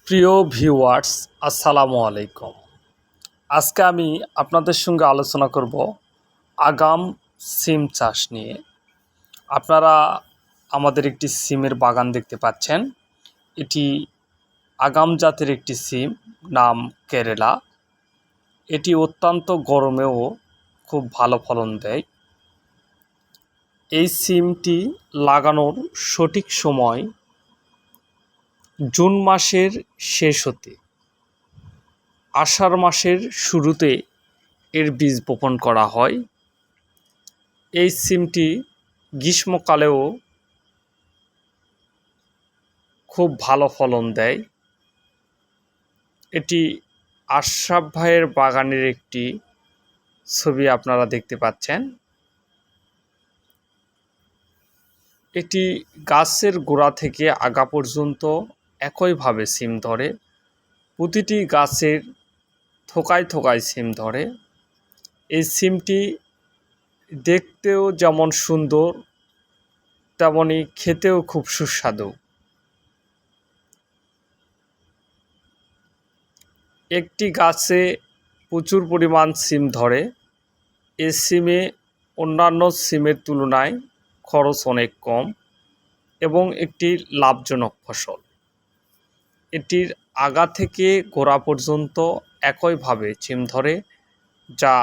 প্রিয় ভিউয়ার্স, আসসালামু আলাইকুম। আজকে আমি আপনাদের সঙ্গে আলোচনা করব আগাম সিম চাষ নিয়ে। আপনারা আমাদের একটি সিমের বাগান দেখতে পাচ্ছেন। এটি আগাম জাতের একটি সিম, নাম কেরালা। এটি অত্যন্ত গরমেও খুব ভালো ফলন দেয়। এই সিমটি লাগানোর সঠিক সময় জুন মাসের শেষ হতে আষাঢ় মাসের শুরুতে এর বীজ বপন করা হয়। এই সিমটি গ্রীষ্মকালেও খুব ভালো ফলন দেয়। এটি আশরাফ ভাইয়ের বাগানের একটি ছবি আপনারা দেখতে পাচ্ছেন। এটি গাছের গোড়া থেকে আগা পর্যন্ত একইভাবে সিম ধরে। প্রতিটি গাছের থোকায় থোকায় সিম ধরে। এই সিমটি দেখতেও যেমন সুন্দর, তেমনি খেতেও খুব সুস্বাদু। একটি গাছে প্রচুর পরিমাণ সিম ধরে। এই সিমে অন্যান্য সিমের তুলনায় খরচ অনেক কম এবং একটি লাভজনক ফসল। এটির আগা থেকে গোড়া পর্যন্ত একইভাবে সিম ধরে, যা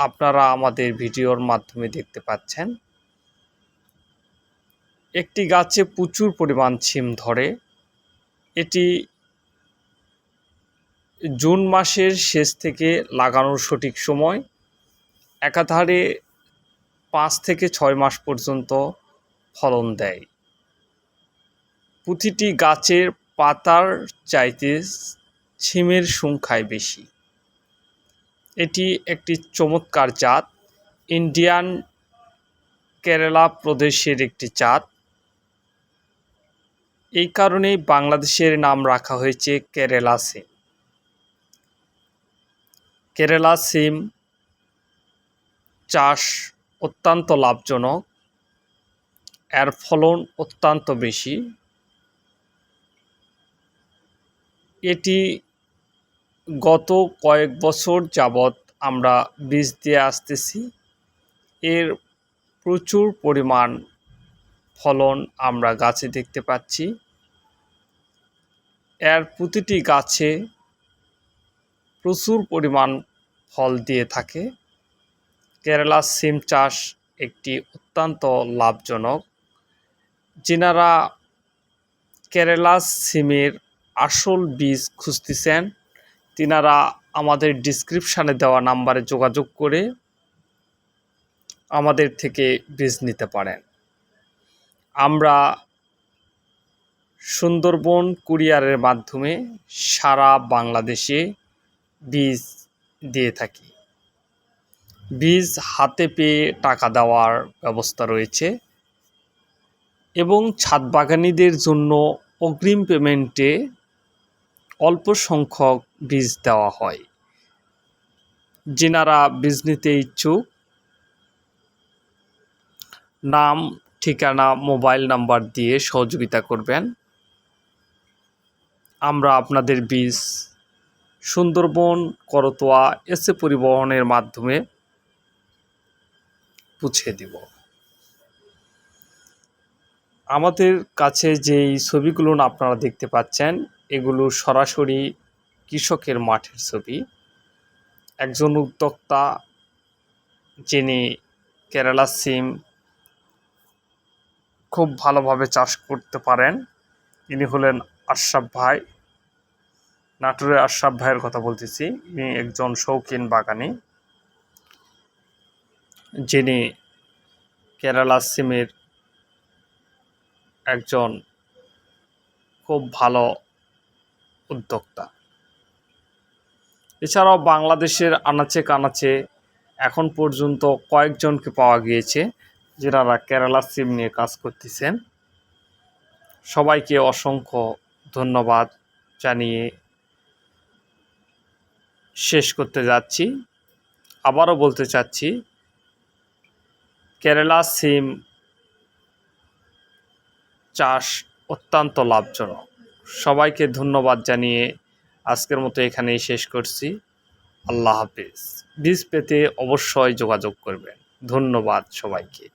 আপনারা আমাদের ভিডিওর মাধ্যমে দেখতে পাচ্ছেন। একটি গাছে প্রচুর পরিমাণ সিম ধরে। এটি জুন মাসের শেষ থেকে লাগানোর সঠিক সময়। একাধারে 5 থেকে 6 মাস পর্যন্ত ফলন দেয়। প্রতিটি গাছের পাতার চাইতে সিমের সংখ্যায় বেশি। এটি একটি চমৎকার জাত, ইন্ডিয়ান কেরালা প্রদেশের একটি জাত। এই কারণেই বাংলাদেশের নাম রাখা হয়েছে কেরালা সিম। কেরালা সিম চাষ অত্যন্ত লাভজনক, এর ফলন অত্যন্ত বেশি। এটি গত কয়েক বছর যাবৎ আমরা বীজ দিয়ে আসতেছি। এর প্রচুর পরিমাণ ফলন আমরা গাছে দেখতে পাচ্ছি। এর প্রতিটি গাছে প্রচুর পরিমাণ ফল দিয়ে থাকে। কেরালা সিম চাষ একটি অত্যন্ত লাভজনক। যিনারা কেরালা সিমের আসল বীজ খুঁজতেছেন, তিনারা আমাদের ডিসক্রিপশানে দেওয়া নাম্বারে যোগাযোগ করে আমাদের থেকে বীজ নিতে পারেন। আমরা সুন্দরবন কুরিয়ারের মাধ্যমে সারা বাংলাদেশে বীজ দিয়ে থাকি। বীজ হাতে পেয়ে টাকা দেওয়ার ব্যবস্থা রয়েছে এবং ছাদ বাগানীদের জন্য অগ্রিম পেমেন্টে অল্প সংখ্যক বীজ দেওয়া হয়। যিনারা বীজ নিতে ইচ্ছুক, নাম, ঠিকানা, মোবাইল নাম্বার দিয়ে সহযোগিতা করবেন। আমরা আপনাদের বীজ সুন্দরবন, করতোয়া, এসএ পরিবহনের মাধ্যমে পৌঁছে দিব। আমাদের কাছে যেই ছবিগুলো আপনারা দেখতে পাচ্ছেন, এগুলো সরাসরি কৃষকের মাঠের ছবি। একজন উদ্যোক্তা যিনি কেরালা সিম খুব ভালোভাবে চাষ করতে পারেন, ইনি হলেন আশরাফ ভাই। নাটোরের আশরাফ ভাইয়ের কথা বলতেছি। ইনি একজন শৌখিন বাগানী, যিনি কেরালা সিমের একজন খুব ভালো উদ্যোক্তা। এছাড়াও বাংলাদেশের আনাচে কানাচে এখন পর্যন্ত কয়েকজনকে পাওয়া গিয়েছে যারা কেরালা সিম নিয়ে কাজ করতেছেন। সবাইকে অসংখ্য ধন্যবাদ জানিয়ে শেষ করতে যাচ্ছি। আবারও বলতে চাচ্ছি, কেরালা সিম চাষ অত্যন্ত লাভজনক। সবাইকে ধন্যবাদ জানিয়ে আজকের মতো এখানেই শেষ করছি। আল্লাহ হাফেজ। বীজ পেতে অবশ্যই যোগাযোগ করবেন। ধন্যবাদ সবাইকে।